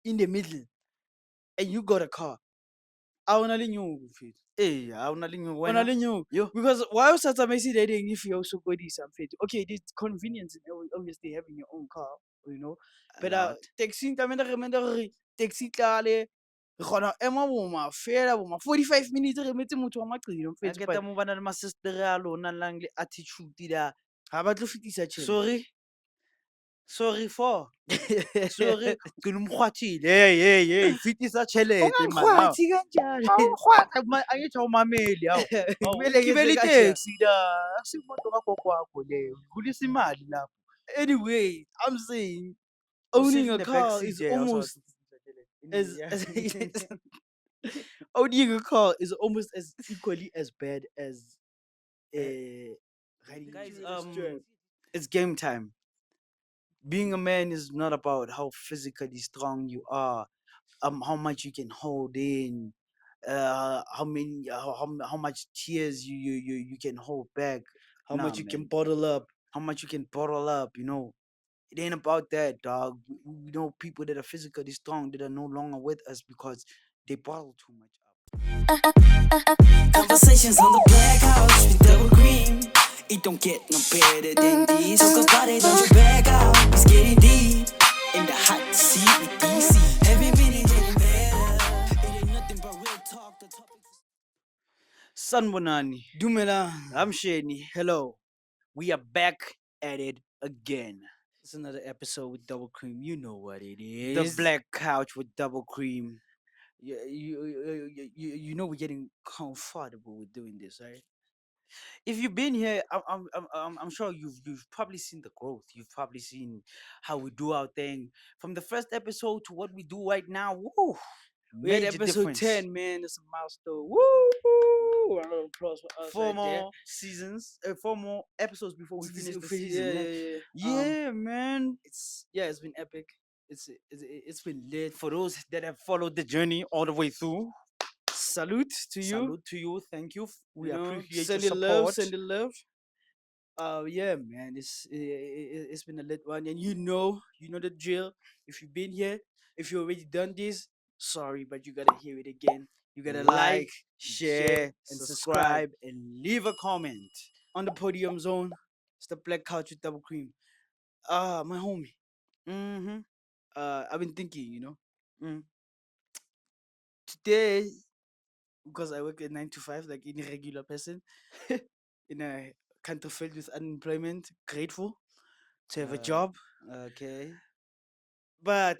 in the middle and you got a car, a ona le nyoko mfethu. Ha ona le nyoko Ona wena. le nyoko. Yo. Because why was that amazing dating if you're also good mfethu? Okay, there's convenience in obviously having your own car, you know. A But lot. taxi tlamehile re mende gore taxi tlale re kgona ema boma fela boma 45 minutes re metse motho wa maqhino A mfethu, ke but ta mo bana le ma-sister a lona lang le attitude da. ha ba tlo fitisa tjhelete. Sorry for. Sorry ke nomkgwathile. Hey fitisa tjhelete man. Ungangikgwathi kanjalo. Awungikghwatha angithi awumameli hawu. Kumele ngenze Ugibela kanjani? iteksi la, akusimoto kagogo wakho leyo. Udlulisa imali lapho. Anyway, I'm saying You sit owning in a the back car seat is there almost as yeah. owning a car is almost as equally as bad as riding Guys, through the strap. it's game time. Being a man is not about how physically strong you are, how much you can hold in, how much tears you can hold back. How Nah, much you can man. bottle up. How much you can bottle up, you know. It ain't about that, dog. We know people that are physically strong that are no longer with us because they bottle too much up. Conversations on the black couch with double cream. It don't get no better than this. Talk about it on your back out. It's getting deep in the hot seat with DC. Every minute getting better. It ain't nothing but real talk. The topics. Sanbonani, Dumela. I'm Shani. Hello. We are back at it again. It's another episode with Double Cream. You know what it The is. black couch with double cream. You know we're getting comfortable with doing this, right? If you've been here, I'm sure you've probably seen the growth. You've probably seen how we do our thing from the first episode to what we do right now. Woo, We had major episode difference. 10, man. It's a milestone. Woo! A round of applause for us Four right there. more seasons, 4 more episodes before we finish the Yeah, season. Yeah, man. It's been epic. It's been lit. For those that have followed the journey all the way through, Salute to you. salute to you. Thank you. We You know, appreciate send your the love, support. send the love. Yeah, man, it's been a lit one, and you know the drill. If you've been here, if you already done this, sorry, but you gotta hear it again. You gotta like, share, and and subscribe subscribe, and leave a comment. on the podium zone. It's the Black Couch with Double Cream. My homie. Mm-hmm. I've been thinking, Mm. today because I work at 9 to 5, like any regular person, in a country filled with unemployment. Grateful to have a job, Okay. but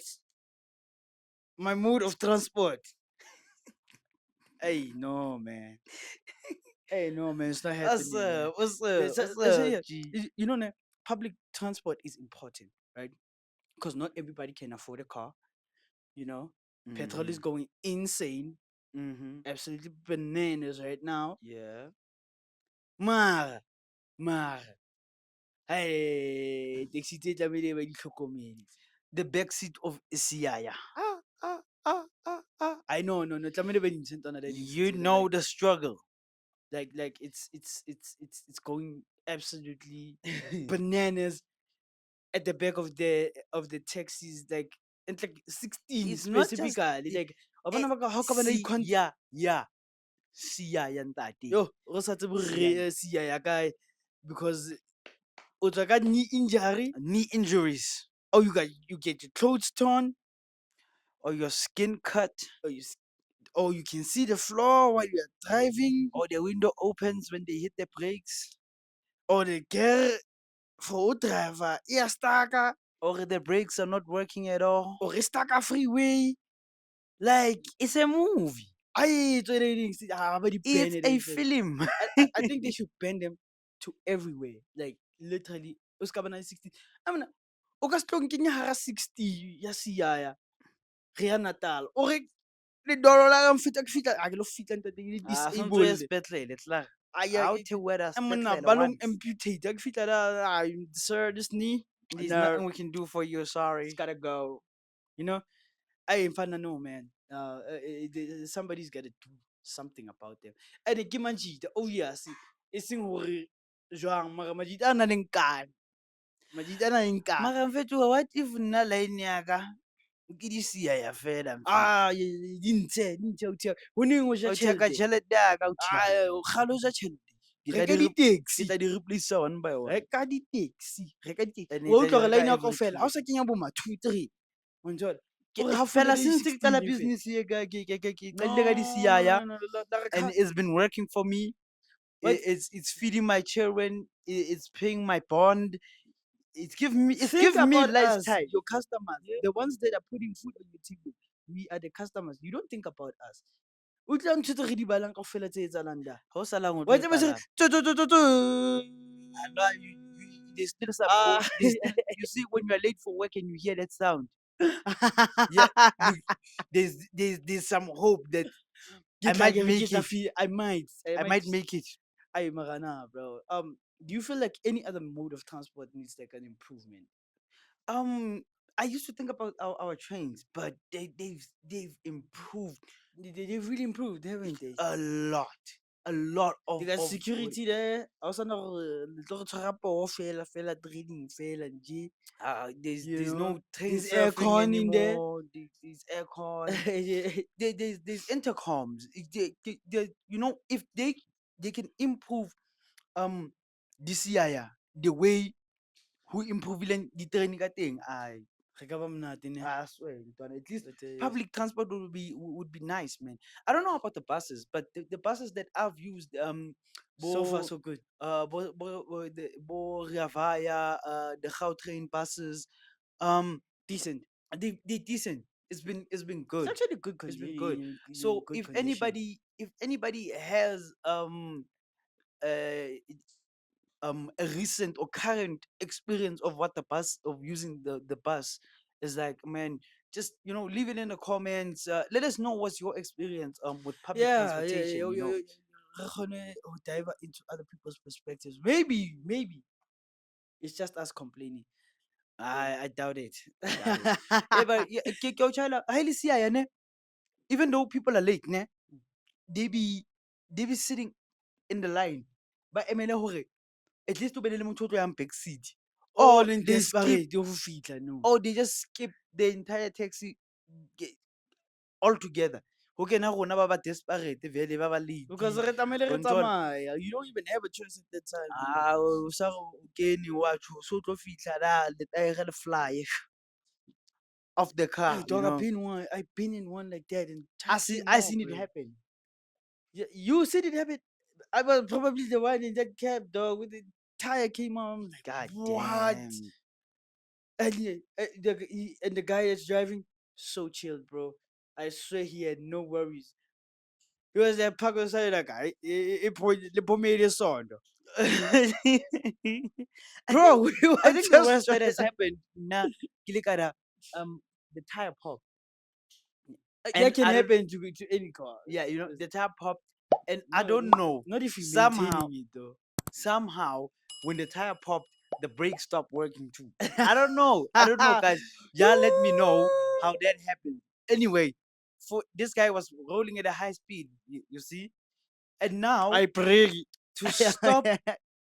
my mode of transport. Hey, no, man. Hey, no, man. It's not happening, man. What's It's, up? What's it's, up, yeah, G? you know, public transport is important, right? Because not everybody can afford a car. You know, petrol is going insane, Mm-hmm. absolutely bananas right now. Yeah. Mara, hey, taxi tse tlamehile ba di tlhokomele. The backseat of Isiaya. I know, no, tlamehile ba di ntshe ntwana tsa dintho You tsena, know the struggle. like it's going absolutely bananas at the back of the taxis, like, and like 16 It's not just specifically, like how come yeah. Siya ntate. yo re sa tsebe Siya. re siya ya kae, because o tswa ka knee injury, Knee injuries or you get your clothes torn, or your skin cut or you can see the floor while you're driving, or the window opens when they hit the brakes or the gear for driver e staka, or the brakes are not working at all. or e staka freeway. Like, It's a movie. I ba di ban It's it a and shit. film. I think they should ban them to everywhere. Like, literally, o ska bana le 60. I mean, o ka se tlo nkenya hara 60 ya siya re ya Natal, o re le dolo la ka mfeta ke fitla a ke lo fitla ntate ke le Sonto ya disabled. sepetlele tla. Aya, How to wear a monna sepetlele ba lo once. amputate a ke fitla la, sir, this knee, There's no, nothing we can do for you, it's sorry. gotta go. You know, I ain't find no, man. Somebody's gotta do something about them. And ke Majida, obvious. E seng hore jwang, mara Majida a nang le nkane. Majida a nang le nkane. Mara mfethu, what if nna line yaka ke di siya ya fela mfethu. Dintshe o thea ho neng o ja O check-a tjhelete tjhelete ya ka o thea. kgale o ja tjhelete Ke tla reka di di-taxi ke tla di replace one by one. reka di-taxi reka di-taxi And e wa tla di utlwa hore reka line ya every kaofela 2 ha o weeks. sa kenya bo ma 2 3 o ntso o re Fela hafolele since ke qala 16 e fela business ye ke no qadile ka di siya no ya, no no la re and it's been working for me. but It's feeding my children, it's paying my bond. It's think giving me about us lifestyle. your customers Yeah. the ones that are putting food on your table we are the customers you don't think about us o tla ntho tse re di balang kaofela tse etsalang da How salang o wa tlo e tseba se palang? I know there's still some hope. ah There's still, you see, when you're late for work and you hear that sound, yeah, look, there's some hope that I might make it. I I might might make it. I Marana, bro. Do you feel like any other mode of transport needs like an improvement? Um, I used to think about our trains, but they've improved They've really improved, haven't they? a lot They of got security there. Also, no, little trapo, fela, trading, fela, G. You there's know, no train there's surfing aircon in there. anymore. There's aircon. There's intercoms. You know, if they can improve DCI the way who improve the training thing, Re ka ba monate, ne? I swear, Ntwana, at least But yes. public transport would be nice, man. I don't know about the buses, but the buses that I've used, So far, bo so good. bo Rea Vaya, the Gautrain buses, um, Decent. they decent. It's been It's good. actually good It's been good. in So good if condition. anybody has uh a recent or current experience of what the bus of using the bus is like, man, just leave it in the comments. Let us know what's your experience with public Yeah. transportation. Re kgone ho dive into other people's perspectives. Maybe it's just us complaining. I doubt it. I doubt it. Yeah, but yeah, ke o tjhaela, ha e le siya ya, ne, even though people are late, ne, they be sitting in the line ba emele hore at least o be le motho o tlo yang back seat, All or in they skip, desperate ho fihla no. or they just skip the entire taxi altogether. Ho kena rona ba desperate vele ba ba Because late. re tlamehile O re ntso bona, tsamaya. You don't even have a choice at that time. o sa re o kene wa tjho so tlo fihla la letaere le fly off the Hey, car, dog, I've been in one like that and I tire see came I off, seen it bro. happen. Yeah, you said it happened. I was probably the one in that cab, dog, with the tire came on. I'm like, God what? damn. And the guy that's driving, so chilled, bro. I swear he had no worries. He was there, parked on the side of that guy. It put me in sound. I Bro, think we I were think the just worst that has happened na ke le kana, the tire pop, that and can I don't, happen to any car. yeah, the tire popped, and I No, don't know, not if you're somehow maintaining it though. somehow when the tire popped, the brakes stopped working too. I don't know, guys. Y'all let me know how that happened. Anyway, for this guy was rolling at a high speed, you see, and now I pray. to stop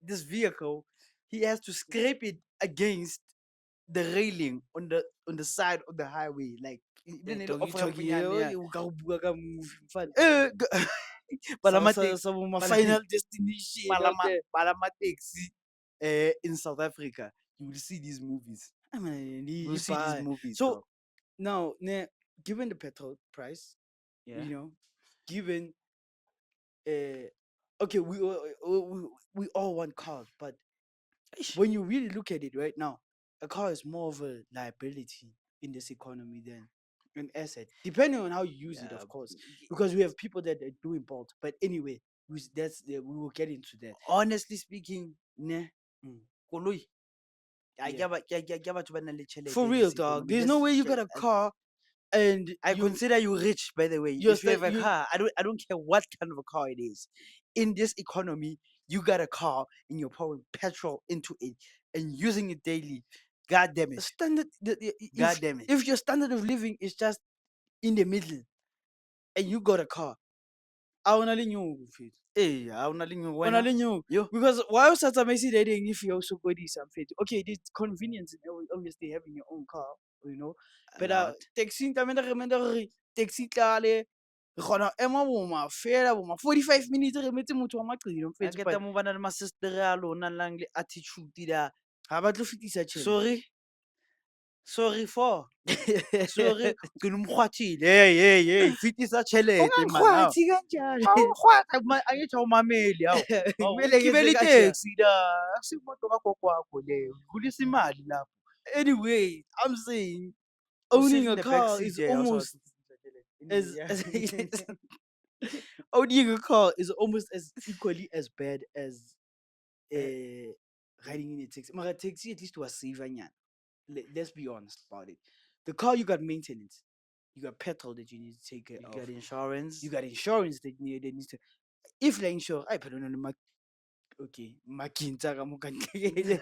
this vehicle, he has to scrape it against the railing on the side of the highway, like Yeah, even dog, you off talking rampenyana, yeah. o ka o bua ka movie fun. Palama taxi, Sa my pala- final destination out there. palama taxi, in South Africa, you will see these movies. I mean, You will see these movies, so dog. now, given the petrol price, Yeah. you know, given okay, we all want cars, but when you really look at it right now, a car is more of a liability in this economy than an asset, depending on how you use it, Yeah. of course. Because we have people that are doing both. But anyway, we will get into that. Honestly speaking, ne, Mm. koloi, Yeah, ke batho ba nang le for tjhelete in real, this dog. economy. There's no way you got a car and I consider you rich, by the way. you're If you still have a car, I don't care what kind of a car it is. In this economy, you got a car and you're pouring petrol into it and using it daily. God damn it. standard. God damn it. If your standard of living is just in the middle and you got a car, I wanna fit. Hey, I don't know On when. new Yo. because why was that amazing dating if you also go this something? Okay, there's convenience in obviously having your own car. you know. a But lot. taxi tlamehile re mene gore taxi tlale re kgona go ema boma fela boma 45 minutes re emetse motho wa maqino A mfetse, keta but mo bana le masestere a lona lang le attitude da. ga ba tlo fetisa tšhelete. Sorry for. Sorry, ke lo mokgwathile. Hey, fitisa tjhelete man. Ao. Ungangikgwathi kanjalo. Awukhwatha angithi awumameli hawu. Kumele ngenze Ugibela kanjani? itaxi la. Akusimoto kagokwakho leyo. Udlulisa imali lapho. Anyway, I'm saying You sit owning in a the back car seat is there. almost as owning a car is almost as equally as bad as riding in a taxi. Mara taxi at least was safer. Let's be honest about it. The car, you got maintenance, you got petrol that you need to take care You of, got insurance. you got insurance that needs to. If the insurance, I put on the mark. Okay, makinta ka mo kantle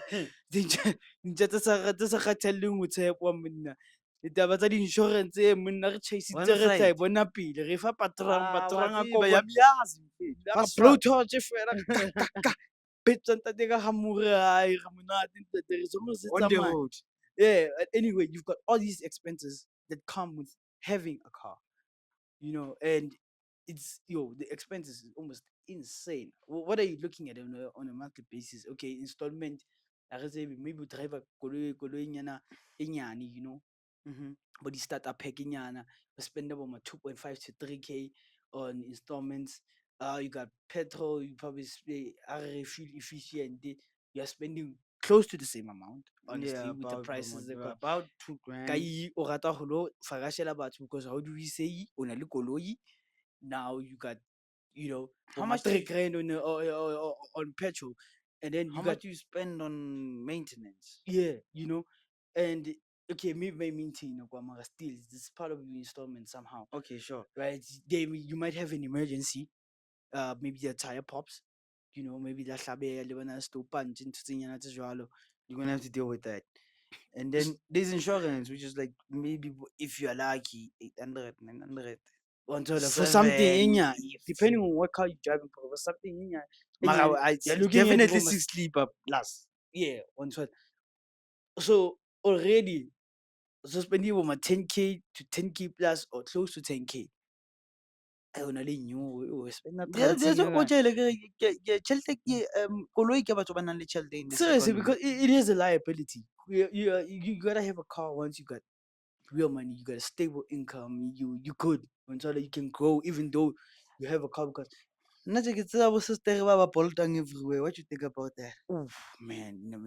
dintja tse sa kgathaleng ho tshepwa monna. Ditaba tsa di-insurance monna re chaisitse One re tla e side. bona pele re fa patrang Wa a tseba kobo yamiyazi mfethu. ka Fast track. blowtorch fela ka betsa ntate ka hamore hae re monate ntate re somo se On the tsamaya. road. Yeah, anyway, you've got all these expenses that come with having a car, and it's the expenses is almost insane. What are you looking at on a monthly basis? Okay, installment. Like I say, maybe you drive a nyana enyani, Mm-hmm. but you start up packing nyana, you spend about 2.5 to 3K on installments. You got petrol, you probably fuel efficient. You're spending close to the same amount, honestly, Yeah, with the prices they got. about 2 grand. Kai o rata go lo farashela batho because how do we say o na le koloi, now you got How my much do 3 grand on petrol, and then how you got much do you spend on maintenance? and okay, maybe may maintain mara still this is part of your installment somehow, Okay, sure. right? You might have an emergency, maybe the tire pops, maybe la hlabeha le bona sto punch into tsinyana tse jwalo. You're gonna have to deal with that. And then there's insurance, which is like maybe if you're lucky, 800, 900. For something in 7 ya, if depending on what car you're driving for something in ya, Mara, you're it's looking at definitely almost, 6 sleeper plus. yeah, on so already spending over 10K to 10K plus or close to 10K. I only knew spend that There's tranting. a tjhelete ke koloi ke batho ba nang le tjhelete in this Seriously, economy. because it is a liability. You gotta have a car once you got real money, you got a stable income, you could so that you can grow even though you have a car because Nna tse ke tseba bo sister ba ba boltang everywhere. What you think about that? oof, man, no,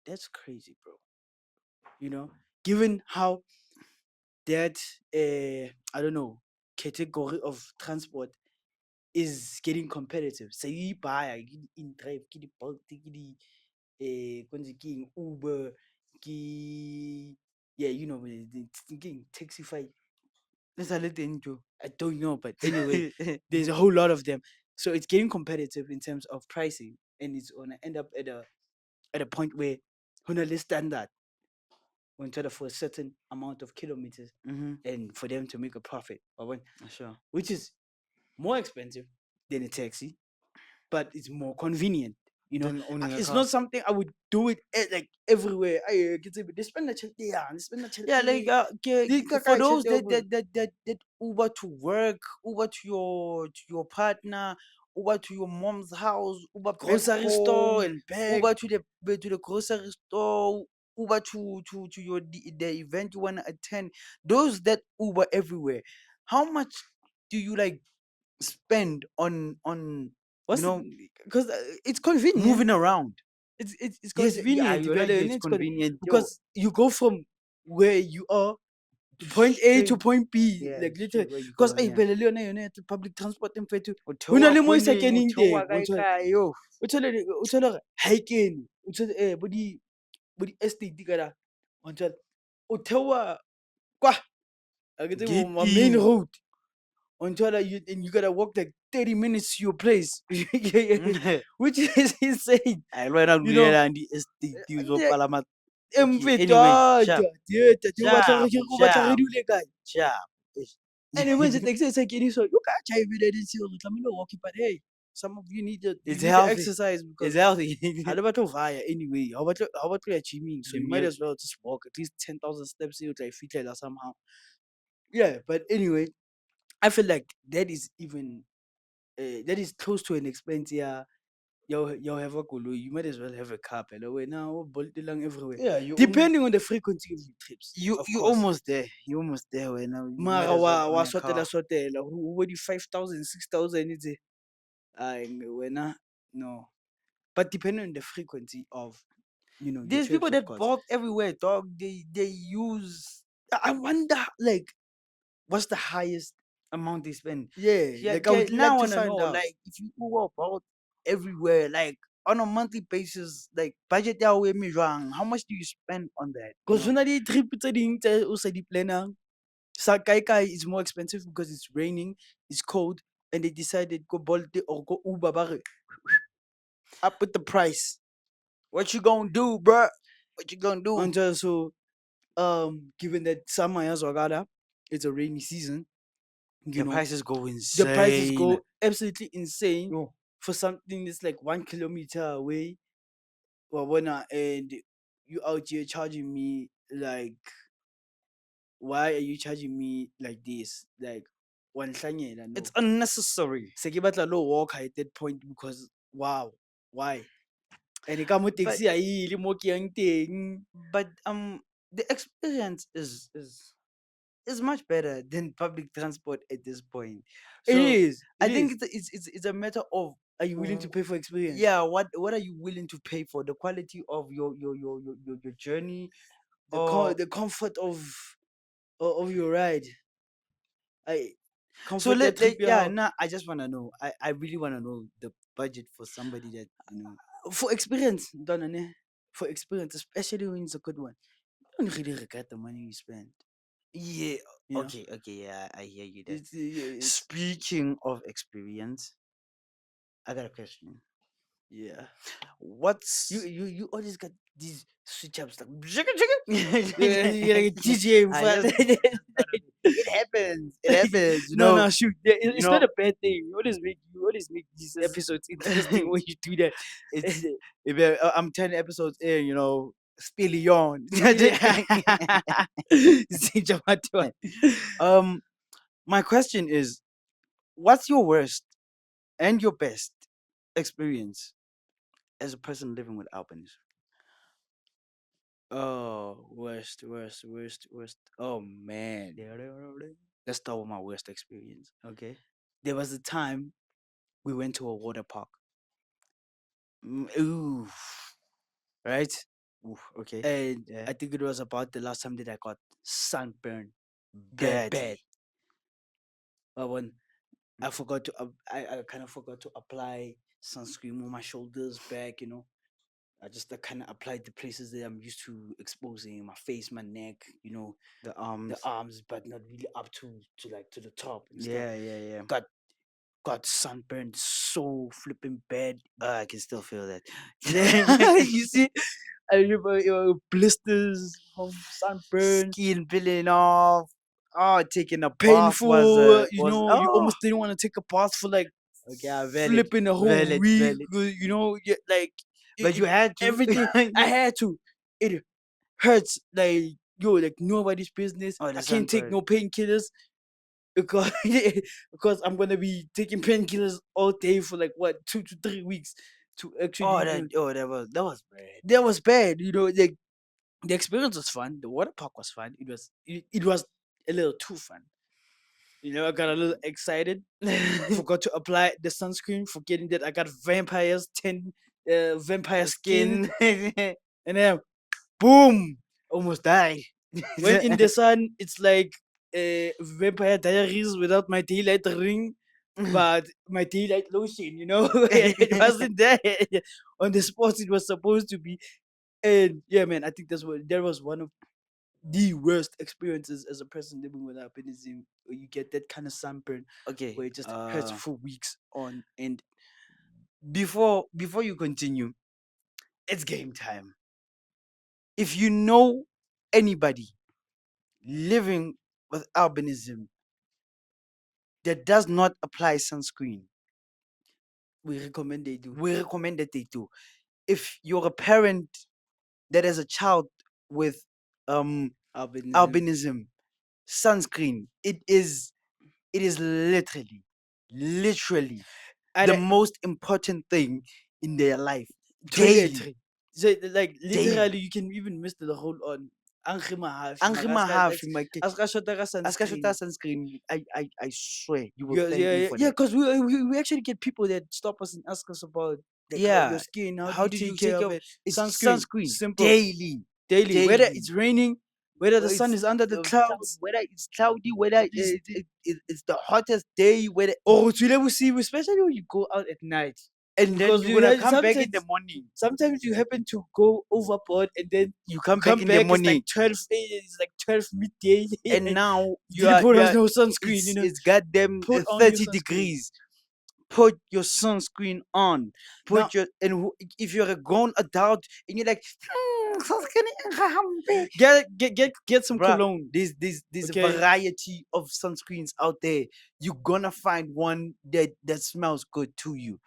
that's crazy, bro. Given how that I don't know category of transport is getting competitive. Say you buy in drive, ke di Bolt, ke di konje ke eng, Uber, ke yeah, the Taxify. Le sa le teng tjo. I don't know, but anyway, there's a whole lot of them. So it's getting competitive in terms of pricing, and it's gonna end up at a point where gonna list standard for a certain amount of kilometers Mhm. and for them to make a profit. Sure. Which is more expensive than a taxi, but it's more convenient. Then owning a It's car. not something I would do it like everywhere. They spend the check there, they spend the check Yeah, like for those that Uber to work, Uber to your partner, Uber to your mom's house, Uber back grocery store home, and back. Uber to the grocery store, Uber to your the event you wanna attend. Those that Uber everywhere. How much do you like spend on What's because it's convenient. moving around? It's Yes, yeah, convenient. you're right. It's It's convenient, yo. because you go from where you are to point A to Straight. point B, Yeah, like literally. straight where you Because going, I yeah. believe public transport in fact O ho na theoha le mo e sa kwaneng, o keneng teng. theoha kae kae, yo. O thole hore ha e kene. O thole bo di estate ka la. O thole o theoha kwa a ke tsebe ma main Getting. road. On you gotta walk like 30 minutes to your place. Which is insane. Ai le wena o You know, dulelang di-estate o zo palama. Okay, emfe anyway, sharp, o batla re sharp, dule kae? sharp. And then when the taxi is like, so you can't drive it and see the camino walking, but hey, Some of you need to It's healthy. exercise It's because healthy. I never to via anyway. How about you gymming? So you Jim, might yeah. as well just walk at least 10,000 steps you like fit like somehow. Yeah, but anyway, I feel like that is even that is close to an expense. Yeah, you have a kolo, you might as well have a car. Hello, way now bolt along everywhere, Yeah, you almost depending on the frequency of your trips, of you course. almost there. You almost there right now. You might Mara as well own wa a car. swatela who 5,000 6,000 it's a wena no. But depending on the frequency of your There's people trips, of that course. bulk everywhere, dog. They use I wonder, like, what's the highest amount they spend? yeah, Yeah, like I would now like I to wanna know, find out. like, if you Uber bulk everywhere, like on a monthly basis, like budget that way me wrong. How much do you spend on that? You Because know, when I did trip tse ding tse o sa di planang, sa kai is more expensive because it's raining, it's cold, and they decided go Bolt or go Uber ba re, up with the price. what you gonna do, bruh? What you gonna do? Until so given that summer has Wagada, it's a rainy season, you The know, prices go the prices insane. go absolutely insane Yo, for something that's like 1 kilometer away. Well, when and you out here charging me like, why are you charging me like this? Like, one hlanyela, it's no. unnecessary. Se ke batla lo walk at that point because wow, why? And ka mo But taxi a ile mo ke yang teng. but the experience is much better than public transport at this point. It So is, I it think is. it's a matter of Are you willing to w- pay for experience? yeah, what are you willing to pay for the quality of your journey, or The comfort of your ride. I so comfort that trip you yeah, have. now I just want to know, I really want to know the budget for somebody that For experience, done ne? For experience, especially when it's a good one. You don't really regret the money you spend. yeah, You know, okay, yeah, I hear you there. it's Speaking of experience, I got a question. yeah. What's You always got these switch ups like yeah, you're like a DJ in I front. just thought of it. It happens. It happens. No, no, shoot. You It's not know. a bad thing. You always make these episodes interesting when you do that. It's I'm 10 episodes in. Spill on. Zinja Matwa. um, my question is, what's your worst and your best experience as a person living with albinism? Oh, worst. Oh man. Let's start with my worst experience. Okay. There was a time we went to a water park, Ooh. right? Ooh. Okay. And Yeah. I think it was about the last time that I got sunburned that bad. Badly. When I forgot to, I kind of forgot to apply sunscreen on my shoulders, back, I just kind of applied the places that I'm used to exposing, my face, my neck, The the arms. arms, but not really up to like to the top and stuff. Yeah. Yeah. Yeah. Got got sunburned so flipping bad. I can still feel that. You see, I remember blisters from sunburn, Skin peeling off. Oh, taking a bath was painful. You oh. almost didn't want to take a bath for like Okay, valid, flipping a whole valid, week. valid. Like But you had to. everything. I had to. It hurts like like nobody's business. Oh, I the can't take sunburn. no painkillers because because I'm gonna be taking painkillers all day for like what 2 to 3 weeks to actually Oh, even. that was bad. That was bad. Like the experience was fun. The water park was fun. It was a little too fun. I got a little excited. Forgot to apply the sunscreen, forgetting that I got vampire skin, Skin. and then boom. Almost died. When in the sun, it's like Vampire Diaries without my daylight ring, but my daylight lotion. It wasn't there on the spot it was supposed to be. And yeah, man, I think that was one of the worst experiences as a person living with albinism. Where you get that kind of sunburn, Okay. where it just hurts for weeks on end. Before you continue, it's game time. If you know anybody living with albinism that does not apply sunscreen, We recommend they do. We recommend that they do. If you're a parent that has a child with Albinism. albinism, sunscreen, it is literally And the most important thing in their life. Daily. toiletry. So like Daily. literally you can even miss the whole on. Angry mahafi, Ang mara mahafi, my kid. as ka shota ka As ka sunscreen. shota sunscreen, I swear you will Yeah, thank yeah, me yeah, for yeah. that. Because we actually get people that stop us and ask us about like how your Yeah. skin, how do How you do you take care take care of of it? it's Sunscreen, sunscreen simple, daily. daily. Whether Daily. it's raining, whether the Whether sun it's is under the cloud, clouds, whether it's cloudy, whether please. it's the hottest day, whether Or to level see, especially when you go out at night, and then because you're you gonna have come back in the morning. sometimes you happen to go overboard and then You you come back come in the back. morning, It's like 12 midday. and And now you didn't put on no sunscreen. it's goddamn Put on your 30 sunscreen. degrees. Put your sunscreen on. Now, If you're a grown adult and you're like, sunscreen, get some bruh, cologne. there's a Okay, variety of sunscreens out there. You're gonna find one that smells good to you.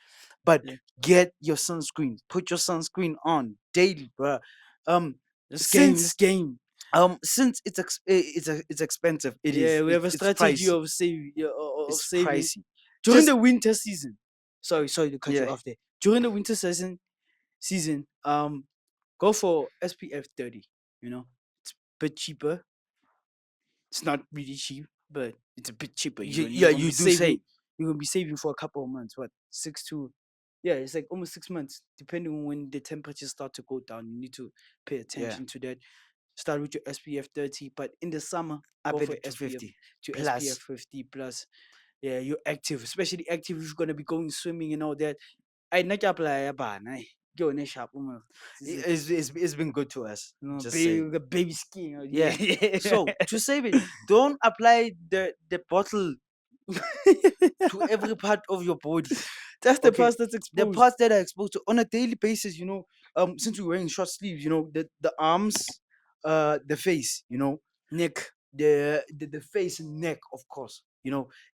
But yeah. get your sunscreen. Put your sunscreen on daily, bruh. Um, This game, since this game. since it's expensive, Yeah, we have a it's strategy pricey. of save yeah, of It's saving pricey. during Just the winter season. Sorry to cut you yeah, off there. During the winter season, go for SPF 30. You know, it's a bit cheaper. It's not really cheap, but it's a bit cheaper. You're yeah, gonna you be do say saving. You're gonna be saving for a couple of months. What 6 to yeah, it's like almost 6 months, depending on when the temperatures start to go down. You need to pay yeah. attention to that. Start with your SPF 30, but in the summer, Up go at for the SPF 250 to SPF plus. 50 plus. Yeah, you're active, especially active if you're gonna be going swimming and all that. I not apply a ban. I go in a shop. It's been good to us. Just Baby, say we got baby skin. yeah. Yeah. So to save it, don't apply the bottle to every part of your body. That's the Okay, part that's the exposed. parts that are exposed to on a daily basis. Since we're wearing short sleeves, the arms, the face, Neck. the face and neck, of course.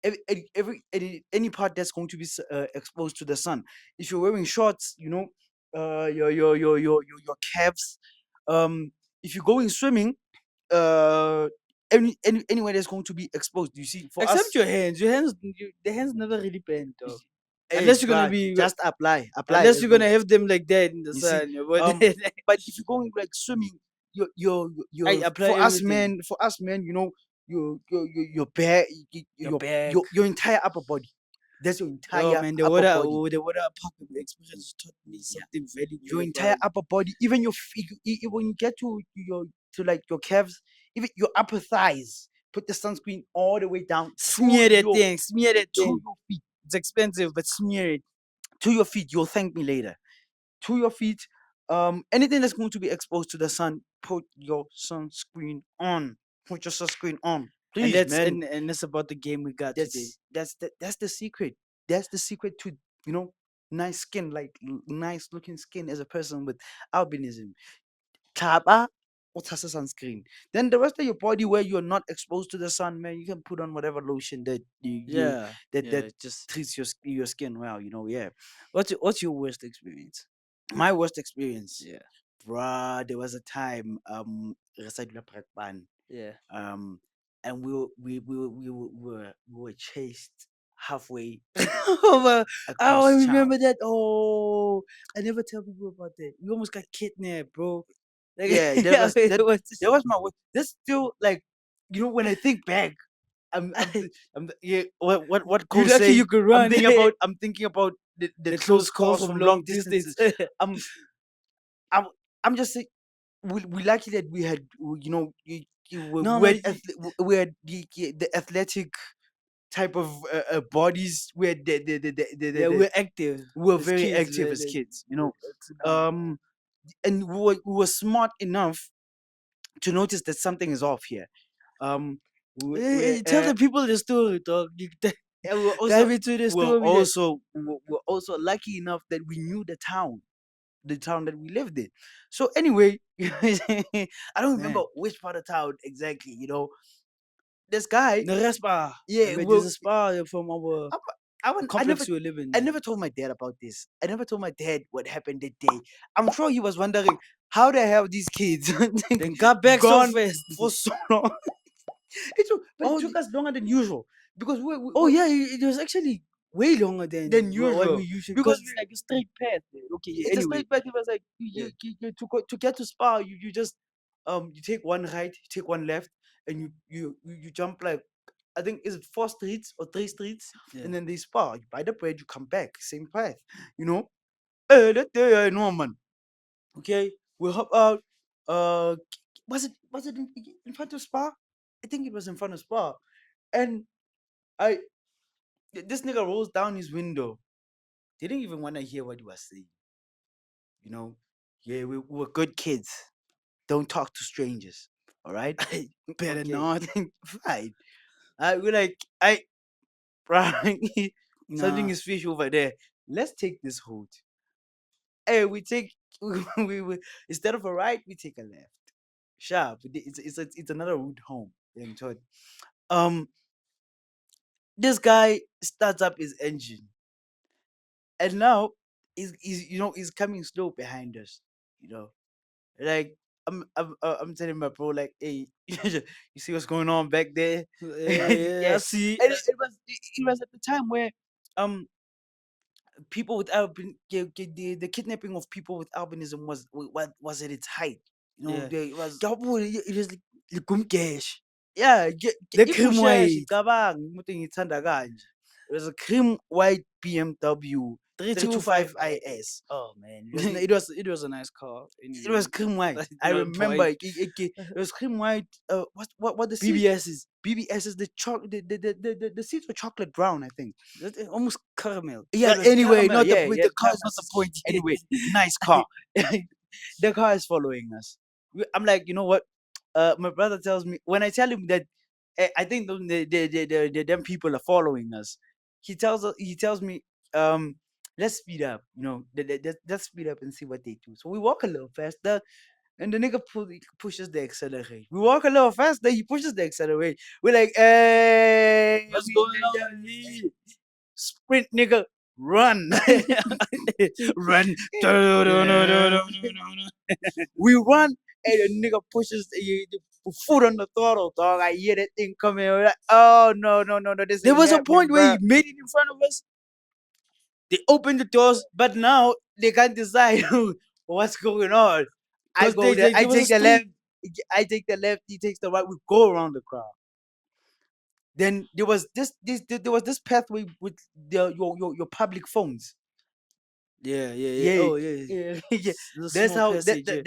Any part that's going to be exposed to the sun. If you're wearing shorts, your calves. If you're going swimming, anywhere that's going to be exposed. You see, for Except us, your hands. The hands never really bend, dog. hey, Unless you're gonna bruh, be, just apply unless as you're long. gonna have them like that in the You see, sun. But but if you're going like swimming, I your apply everything. for us men, your bare, Your back. your entire upper body. That's your Oh entire man, upper body. the water park experience taught me Yeah, something very your new entire about upper body, even when you get to like your calves, even your upper thighs. Put the sunscreen all the way down smear that to thing. your feet. It's expensive, but smear it. To your feet. You'll thank me later. To your feet. Anything that's going to be exposed to the sun, put your sunscreen on. Put your sunscreen on. And Please, man. that's about the game we got today. That's the secret. That's the secret to nice skin, like nice looking skin as a person with albinism. Taba or tasa sunscreen. Then the rest of your body where you're not exposed to the sun, man, you can put on whatever lotion that Yeah, that yeah. Just treats your skin well. Yeah. what's your worst experience? My worst experience, Yeah, bruh, there was a time re sa dula Brakpan, yeah. um and we were chased halfway Oh, I across town. remember that. Oh, I never tell people about that. We almost got kidnapped, bro. Like, Yeah, that yeah, was it that was. that was my worst. That's still like, when I think back, yeah, what You Cole lucky say. you could run. I'm thinking about the The close close call calls from from long long distance. distances. Um, I'm I'm just saying, we lucky that we had, No, no, we had the athletic type of bodies. We had yeah, we're active we were as very kids, active man. as kids, Sit down. um, and we were smart enough to notice that something is off here. Tell the people the story, dog. And we were also Dive into the we were story. also we were also lucky enough that we knew the town that we lived in. So anyway, I don't remember Man, which part of town exactly. This guy, the rest bar. I yeah, mean, there's a spa from our. I complex you live in. I never told my dad about this. I never told my dad what happened that day. I'm sure he was wondering how the hell these kids Then got back so gone fast. for so long. But it Oh, took us longer than usual because oh yeah, it was actually way longer than what we usual usually, because because it's like a straight path. Okay, yeah, it's a anyway. straight path. It was like Yeah, to get to Spa, you just you take one right, you take one left, and you jump like I think is it 4 streets or 3 streets, yeah. and then they Spa. You buy the bread, you come back, same path, you know. That day I know, man. Okay, we hop out. Was it in front of Spa? I think it was in front of Spa, and I this nigga rolls down his window. Didn't even want to hear what he was saying. You know, yeah, we were good kids. Don't talk to strangers. All right. Better Okay. not. Fine. We're like, Brian, something Nah. is fish over there. Let's take this road. Hey, we take we instead of a right, we take a left. Sharp. It's another route home. Young Todd. Um, this guy starts up his engine, and now he's coming slow behind us. You know, like I'm telling my bro like, hey, you see what's going on back there? Yeah, Yeah, I see. and it was at the time where um people with the kidnapping of people with albinism was at its height. You know, Yeah. there it was Ngiyabona it is likumkesh. yeah, The if cream usheshe white. cabanga umuntu ngithanda kanje. It was a cream white BMW 325. 325 IS. Oh man, it it was a nice car. was Anyway, cream white. that's I not the remember point. it was cream white. What the seat? BBS's. BBS is the seats were chocolate brown, I think. That's almost caramel. Yeah. But it's Anyway, caramel. not the Yeah, point. yeah. The car is not the point. Anyway, nice car. The car is following us. I'm like, you know what? My brother tells me when I tell him that I think the them people are following us. He tells me, let's speed up. You know, let's speed up and see what they do. So we walk a little faster, and the nigga pushes the accelerator. We walk a little faster. He pushes the accelerator. We're like, hey, what's going on here? sprint, nigga, run, run. Yeah. We run, and the nigga pushes the foot on the throttle, dog. I hear that thing coming. We're like, oh no, this There ain't was a happening, point where bro. he made it in front of us. They opened the doors But now they can't decide what's going on. I because go there, I there was a take the street. left, I take the left, he takes the right. We go around the crowd. Then there was there was this pathway with your public phones. Yeah. Yeah, Oh yeah. yeah. The That's small how passage. Yeah.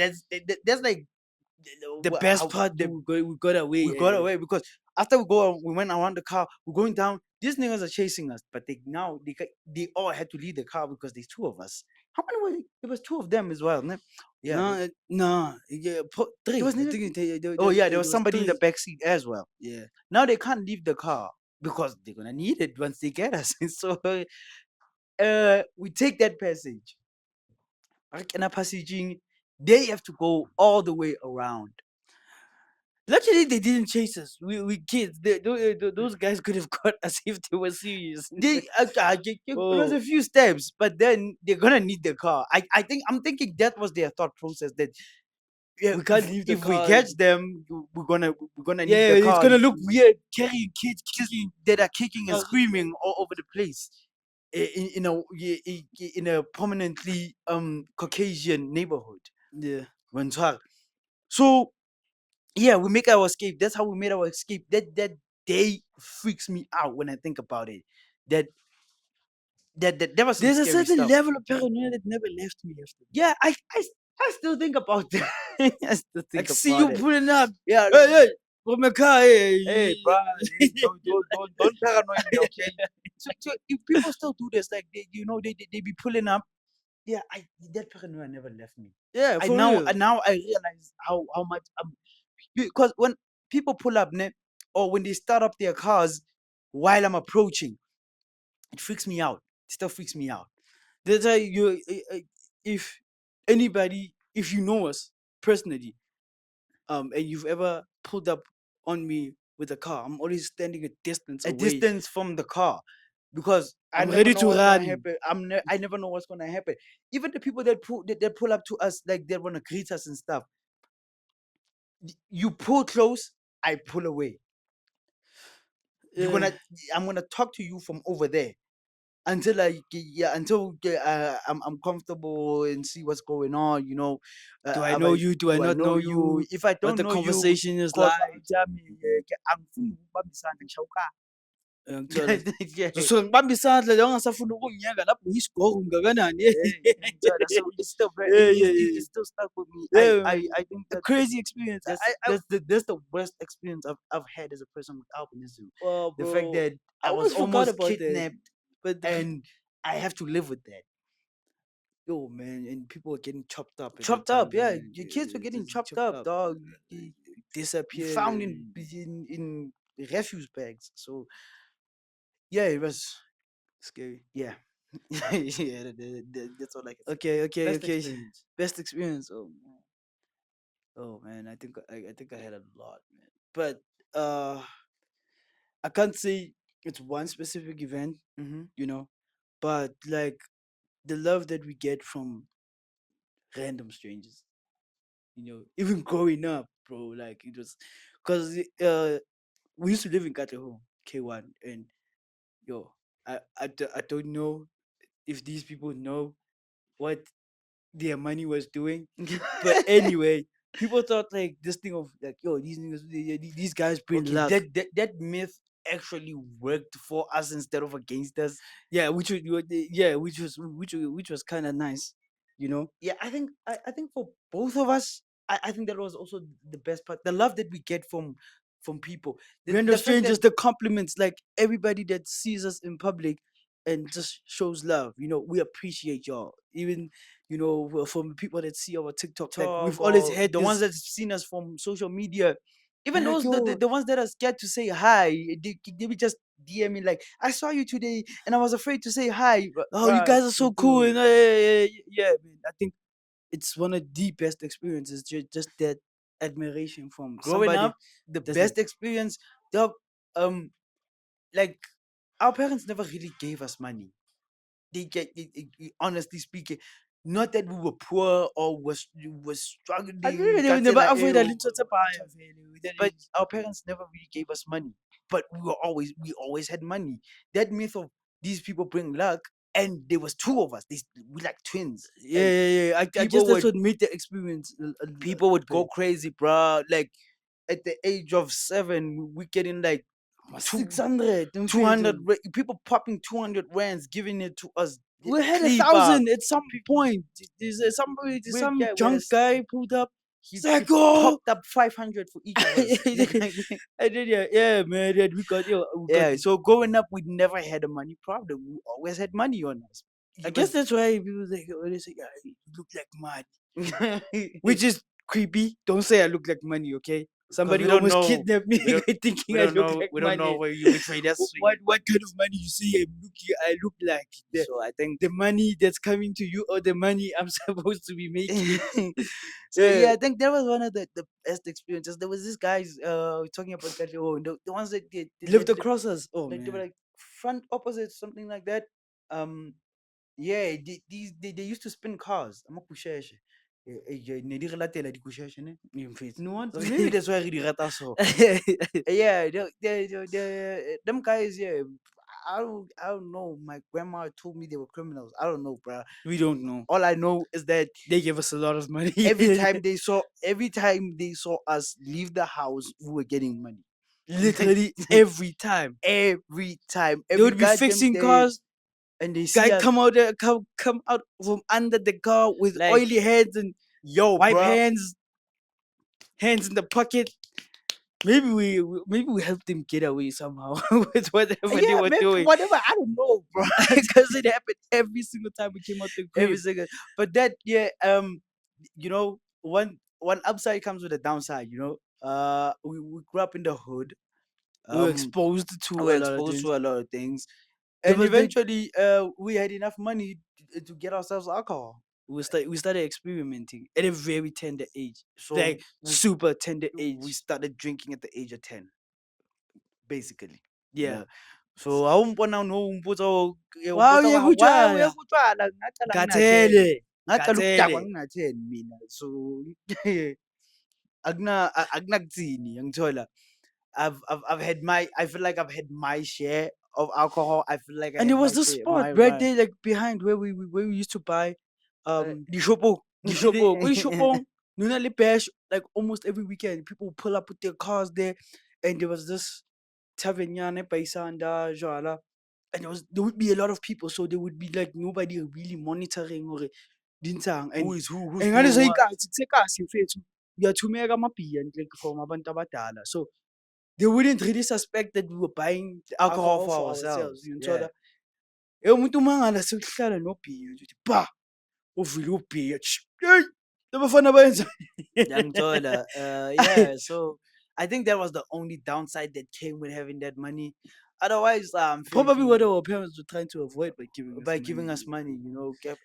that's like The best how part, the we got away. we got away because after we went around the car, we're going down. These niggas are chasing us, but they all had to leave the car because there's two of us. How many were there? There was two of them as well. No? Yeah, No, yeah, there three. was I niggas. think Oh yeah, there there was was somebody in the three. back seat as well. Yeah. Now they can't leave the car because they're gonna need it once they get us. So we take that passage. And passaging, they have to go all the way around. Luckily, they didn't chase us. We kids. Those guys could have caught us if they were serious. It was Oh, a few steps, but then they're gonna need the car. I'm thinking that was their thought process that yeah, we can't leave the if we car. catch them, we're gonna need Yeah, the it's car. gonna look weird carrying kids Just kicking. that are kicking and Uh, screaming all over the place in a prominently Caucasian neighborhood. yeah. Renshaw. So yeah, we make our escape. That's how we made our escape. That day freaks me out when I think about it. That that was some There's a scary certain stuff. level of paranoia that never left me after. Yeah, I still think about that. I still Like, think see about you it. pulling up. Yeah, Hey, from the car. hey, Hey. bro, don't paranoid me, okay? So if people still do this, like they be pulling up. Yeah, that paranoia never left me. Yeah, I for now real. now I realize how much because when people pull up, ne, or when they start up their cars while I'm approaching, it freaks me out. It still freaks me out. That's why if anybody, if you know us personally, and you've ever pulled up on me with a car, I'm always standing a distance A away. distance from the car. because I I'm never ready know to what's gonna run. happen. I never know what's gonna happen. Even the people that pull up to us, like they wanna greet us and stuff. You pull close, I pull away. You're Uh, gonna I'm gonna talk to you from over there until I'm comfortable and see what's going on. do I know you? Do I Do I not know know you? you? If I What don't the know you, conversation is call like? angifuni ukubambisana ngishawuka. Ngithola Yeah. so ngibamba isandla la ungasafuna ukunyaka lapho yisigoko ngakanani. Ngiyangithola. So it's still very Yeah, yeah, yeah. it's still stuck with me. Yeah, man. I think A that crazy experience. that's the worst experience I've had as a person with albinism. Oh, The fact bro, that I I was almost forgot almost about that. kidnapped But and I have to live with that. yo, man, and people were getting chopped up at that Chopped time, up, yeah. man. Your kids were getting Just chopped chopped up, up, dog. You found disappeared. in refuse bags. So yeah, it was Scary. yeah. Yeah, that's all I can say. Okay, okay, Best okay. experience. Best experience. Oh man, I think I had a lot, man. But uh, I can't say it's one specific event, Mm-hmm. but like the love that we get from random strangers, even growing up, bro. Like it was, cause we used to live in Katlehong, K1, and yo, I don't know if these people know what their money was doing. But anyway, people thought like this thing of like, yo, these niggas, these guys bring Okay, luck. that myth actually worked for us instead of against us. Yeah, which was kind of nice, you know. Yeah, I think for both of us, I think that was also the best part. The love that we get from people. Random The fact that strangers, the compliments, like everybody that sees us in public and just shows love. We appreciate y'all. Even from people that see our TikTok, like we've talk always or had the ones this. that seen us from social media, even They're like, those yo, the ones that are scared to say hi, they will just DM me like, I saw you today and I was afraid to say hi. oh, you Bruh, guys are so cool, dude, and yeah, man. I think it's one of the best experiences. Just that admiration from growing somebody up, the that's like, best experience, the um like our parents never really gave us money. They get honestly speaking, not that we were poor or was I think struggling, they got never like, avoid a little tapa, but our parents never really gave us money. But we always had money. That myth of these people bring luck, and there was two of us. We like twins, yeah, and yeah, yeah. I guess people that's would what made the experience people would go better. crazy, bro. Like at the age of 7, we getting like two 600, don't feel 200 them. people popping 200 rands, giving it to us. We had a Kleber, thousand at some point. There's some we had a drunk guy pulled up. It's he like, oh, popped up 500 for each of us. and then yeah, man, then we got. Yeah, so growing up, we never had a money problem. We always had money on us. I It guess was that's why people like always say, yeah, you look like money, which is creepy. Don't say I look like money, okay? because Somebody almost kidnapped me we don't thinking I look like we don't know money. where you betray that sweet. What kind of money you see I look like? So I think The money that's coming to you or the money I'm supposed to be making. so Yeah, yeah, I think that was one of the best experiences. There was this guys talking about that, the ones that lived across us. Oh like they were man, like front opposites, something like that. Um, yeah, they used to spin cars. Amakusheshe. Ne di re latela dikusheshe, ne? Mfethu. No one, maybe Okay. that's why re di rata so. Yeah, them guys, yeah. I don't know. My grandma told me they were criminals. I don't know, bruh. We don't know. All I know is that They gave us a lot of money. every time they saw us leave the house, we were getting money. Literally every time. Every time, They every would be goddamn fixing day, cars. and they see Guy us come out from under the car with like, oily hands and yo, wipe bruh. hands in the pocket. Maybe we helped them get away somehow with whatever they Yeah, were maybe doing. whatever. I don't know, bro. Because it happened every single time we came out the Every crib. single, but that, yeah, one upside comes with a downside. We grew up in the hood. We were Um, exposed to we were a lot of exposed things. to a lot of things, There and was the eventually, we had enough money to get ourselves alcohol. we started experimenting at a very tender age, So like super tender we age. started drinking at the age of 10, basically. Yeah, So awumbona umputso Wow, umputsa why uyekutshwala. uyakutshwala ngaqala ngina-10 Ngathele. ngaqala Ngathele. ukudakwa ngina-10 mina so akunakuthini yangithola. I've had my I feel like I've had my share of alcohol. I feel like I And there had was my this share spot my right run. there, like behind where we used to buy Dishopo. the shopong. Ko shopong, nuna le bash like almost every weekend. People would pull up with their cars there, and there was this tavernyane paisanda jala, and there would be a lot of people, so there would be like nobody really monitoring or dintang. Who is who? Who's And ngale doing what? sayikathi kusekasi mfethu uyathumeka amabhiya like from abantu abadala, so they wouldn't really suspect that we were buying The alcohol alcohol for for ourselves. ourselves. You Yeah. know, umuntu umangala sekuhlala nobhiya nje uthi ba uvile ubhiya hey labafana bayenza. Young Tola. Yeah. So I think that was the only downside that came with having that money. Otherwise, feel Probably what to our parents were trying to avoid by giving us by money. giving us money,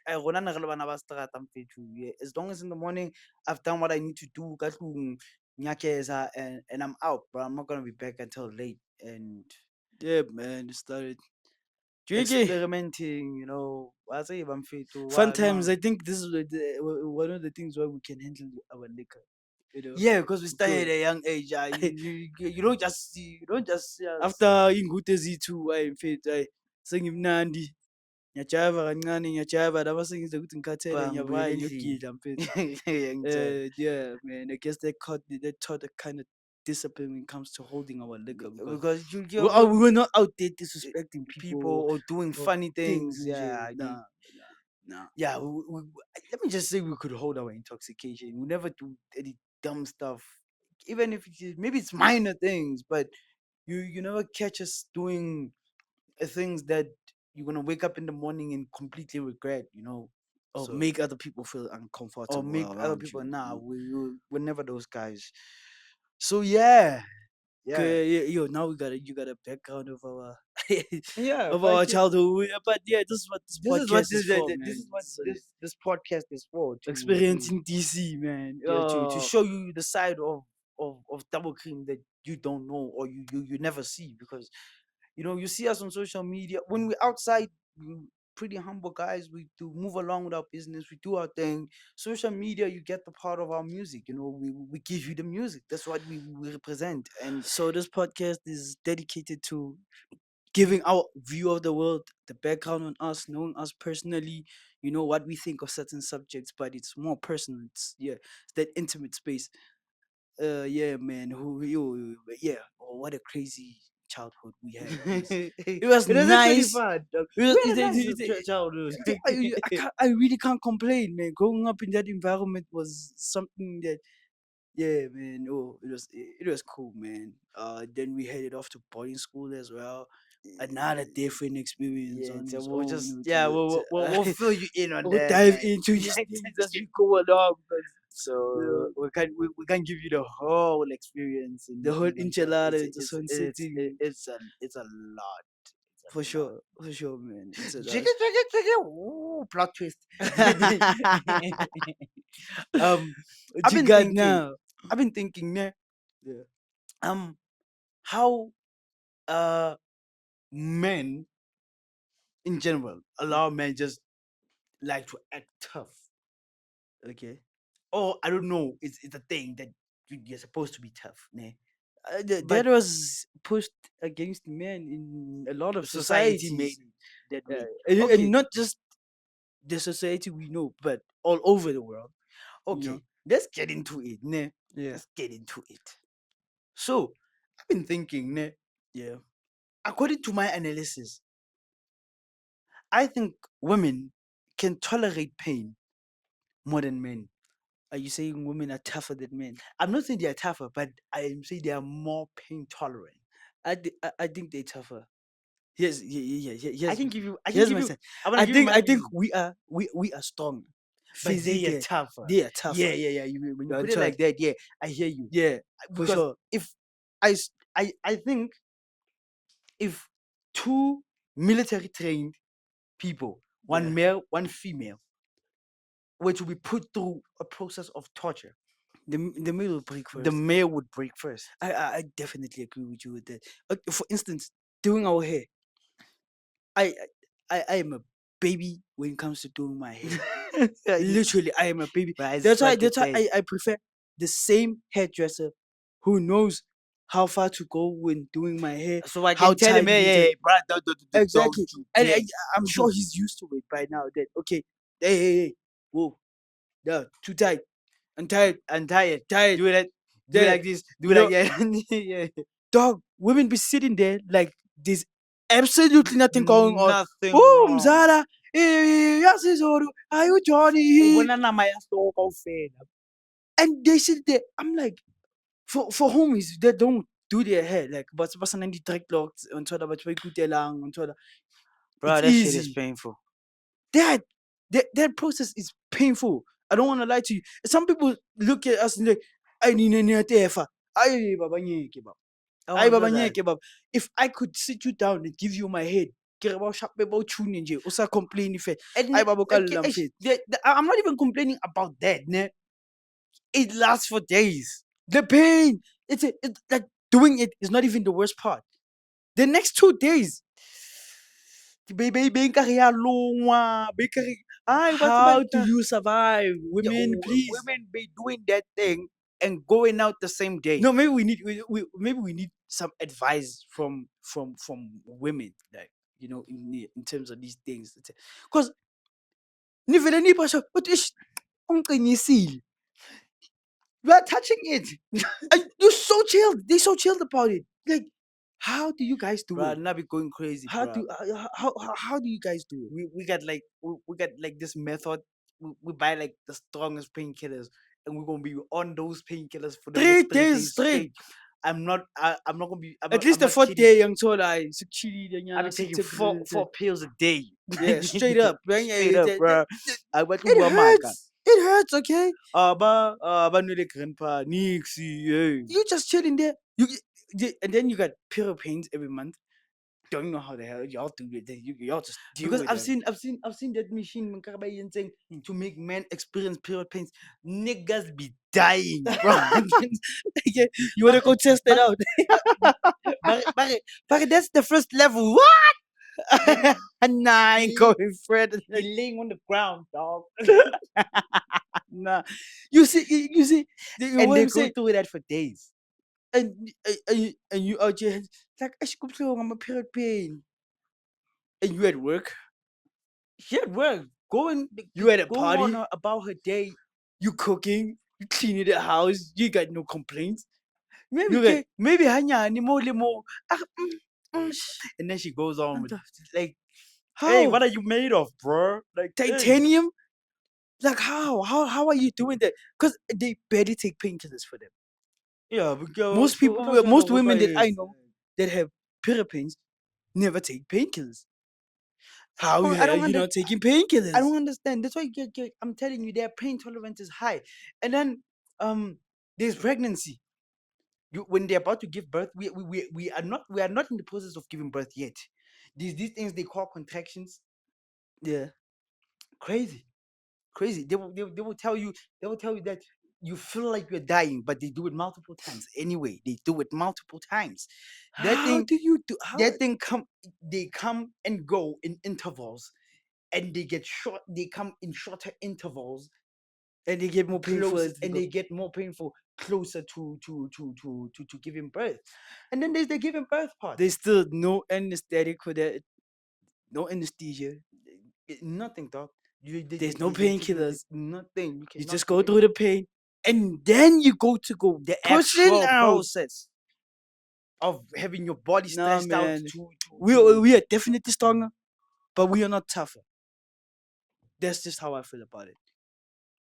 rona ne re le bana ba seterata mfethu, yeah. As long as in the morning I've done what I need to do, ka tlung, nyakeza, and I'm out, but I'm not gonna be back until late and Yeah, man, it started drinking. experimenting, wa tseba mfethu, Fun wa times. nwa. I think this is one of the things why we can handle our liquor. You know, Yeah, because we started because at a young age. You don't just see, you don't just see us. after ingute zethu ayi mfethu ayi sengimnandi ngiyajava kancane ngiyajava laba sengize ukuthi ngikhathele Bang, buyela ngiyabuyela endlini. ngiyogida mfethu. Ngiyangitshela. Yeah, man. I guess that taught a kind of discipline when it comes to holding our liquor because Because you we were not out there disrespecting people people or doing or funny things things. and shit. Yeah, Nah, nah. yeah. Let me just say we could hold our intoxication. We never do any dumb stuff, even if maybe it's minor things, but you never catch us doing things that you're gonna wake up in the morning and completely regret. Or So make other people feel or uncomfortable make other around people. you. Nah, we're never those guys. So yeah, yeah, Okay, yeah, yo, now you got a background of our yeah. of But our childhood. But yeah, this is what this this is what podcast is for, this man. is what So, this podcast is for, to experiencing DC, man. to show you the side of double cream that you don't know, or you never see, because you see us on social media when we're outside. We pretty humble guys. We do move along with our business. We do our thing. Social media, you get the part of our music. We give you the music. That's what we represent. And so this podcast is dedicated to giving our view of the world, the background on us, knowing us personally, what we think of certain subjects, but it's more personal. It's that intimate space. Yeah, man. Yeah. Oh, what a crazy childhood we had. It was it was actually nice. fun, dog. It was, We had a nice childhood. I really can't complain, man. Growing up in that environment was something that, yeah, man. Oh, it was cool, man. Then we headed off to boarding school as well. Another different experience Yeah, on so its we'll own. just, yeah, we'll fill you in on We'll that, dive man. into these things as we go along because So the we can give you the whole experience the whole in one time. enchilada in just one sitting. It's a lot. It's a For sure, man. It's a lot. lot. Ooh, plot twist. What I've you been got thinking. now? I've been thinking, ne, Yeah. how men in general, a lot of men just like to act tough. Okay. Or I don't know, it's a thing that you're supposed to be tough, ne? That But was pushed against men in a lot of society made societies. it that Yeah. way. And Okay, not just the society we know, but all over the world. You know? okay, let's get into it, ne? Yeah. Let's get into it. So I've been thinking, ne, Yeah. according to my analysis, I think women can tolerate pain more than men. Are you saying women are tougher than men? I'm not saying they are tougher, but I am saying they are more pain tolerant. I think they're tougher. I Here's can give you. I can here's give my you. sense. I'm gonna give you my I think reason. we are strong. But they are Physically, tougher. they are Yeah, tougher. yeah, yeah. When you You put it understand? like that, yeah, I hear you. Yeah, for Because sure. if I think if two military trained people, Yeah. one male, one female, were to be put through a process of torture, The middle break the first. male would break first. I definitely agree with you with that. For instance, doing our hair. I I am a baby when it comes to doing my hair. You- Literally, I am a baby. Bro, I That's why suck at that. I prefer the same hairdresser who knows how far to go when doing my hair, So I how can tell him, tight you hey, need to. hey, bro, don't Exactly. you And dare. I'm sure he's used to it by now. That okay, hey, whoa, yeah, too tight. I'm tired, I'm tired. tired. Do that. Do There, like this. Do you like know, that. Yeah. dog. Women be sitting there like there's absolutely nothing going on. Nothing Oh, wrong. Mzala, yes, are you Johnny? Ubona nama ya store kaofela. And they sit there. I'm like, for homies that don't do their hair, like, but in the direct locks on Twitter, but on Twitter, Bro, it's that shit is easy. painful. That that process is painful. I don't want to lie to you. Some people look at us and like, I need a tefa. Ay, baba nyeke, baba. I Ay, want baba that. nyeke, baba. If I could sit you down and give you my head, ke re ba o shape ba o tune nje, o sa complain fe. And Ay, baba, o ka lla mfethu. I'm not even complaining about that. Ne? It lasts for days. The pain. It's like doing it is not even the worst part. The next 2 days, Be nkare ya longwa, be nkare, "Ai, what's how about do you survive? Yeah, Women, please. women be doing that thing and going out the same day. No, maybe we need maybe we need some advice from women, like, in terms of these things. Because nivele nipasho, but ish, unqinisile. We are touching it. And you're so chilled. They're so chilled about it. Like, how do you guys do Bro, it? not be going crazy, How bro. do how do you guys do it? We got like we got like this method. We buy like the strongest painkillers, and we're gonna be on those painkillers for the Three next 3 days days straight. straight. I'm not gonna be. At least I'm the not fourth kidding. day, young Tolai, chili, I've been taking four pills a day. yeah, straight up. Straight up, bro. I went to It Wamaka. hurts. It hurts, okay? Aba nwele grandpa nixie. Hey. You just chilling there. And then you got pill pains every month. Don't know how the hell y'all do it. Y'all just deal Because with them. I've seen that machine when Karabayan saying to make men experience period pains. Niggas be dying, bro. Yeah, you wanna go test it out? But that's the first level. What? Nah, I ain't going Fred. You're laying on the ground, dog. Nah, you see, And what they I'm go saying, through that for days. and you out here like I should go I'm a period pain, and you at work, She at work, you at a going on party, about her day. you cooking, you cleaning the house, you got no complaints. Maybe You got maybe hanya ni mo limo. And then she goes on with like, hey, how what are you made of, bro? Like, hey. titanium? Like how are you doing that? Because they barely take painkillers for them. Yeah, because Most people, most women that I know that have period pains never take painkillers. How I don't you not taking painkillers? I don't understand. That's why I'm telling you, their pain tolerance is high. And then there's pregnancy. When they're about to give birth, we are not in the process of giving birth yet. These things they call contractions. Yeah. Crazy, crazy. They will tell you that you feel like you're dying, but they do it multiple times. Anyway, they do it multiple times. That How thing do you do? How that thing come and go in intervals, and they get short. They come in shorter intervals, and they get more painful close, as they and go. they get more painful closer to giving birth. And then there's the giving birth part. There's still no anesthetic for that. No anesthesia. Nothing, dog. There's no They give you painkillers. nothing. You You cannot just do go through anything. the pain, and then you go to go The pushing actual out. process of having your body Nah, stressed out man. to We are definitely stronger, but we are not tougher. That's just how I feel about it.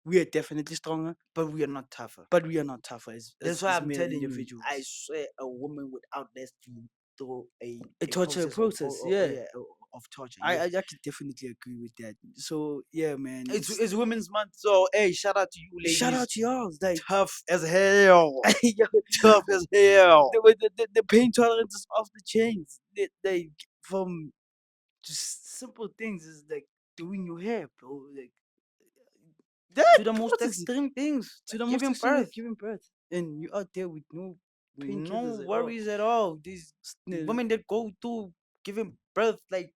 We are definitely stronger, but we are not tougher. but we are not tougher That's why as I'm male telling you, I individuals. swear a woman would outlast you through A a torture process of process, yeah. yeah, of torture. I, Yeah. I could definitely agree with that. So yeah, man. It's Women's Month, so hey, shout out to you Shout ladies. out to y'all. Like Tough as hell. yo, Tough as hell. the pain tolerance is off the chains. Like from just simple things is like doing your hair, bro. Like that To the most process extreme things, to like the most giving extreme birth. of giving birth, and you out there with no No painkillers at all. worries at all. These Yeah, women that go through giving birth, like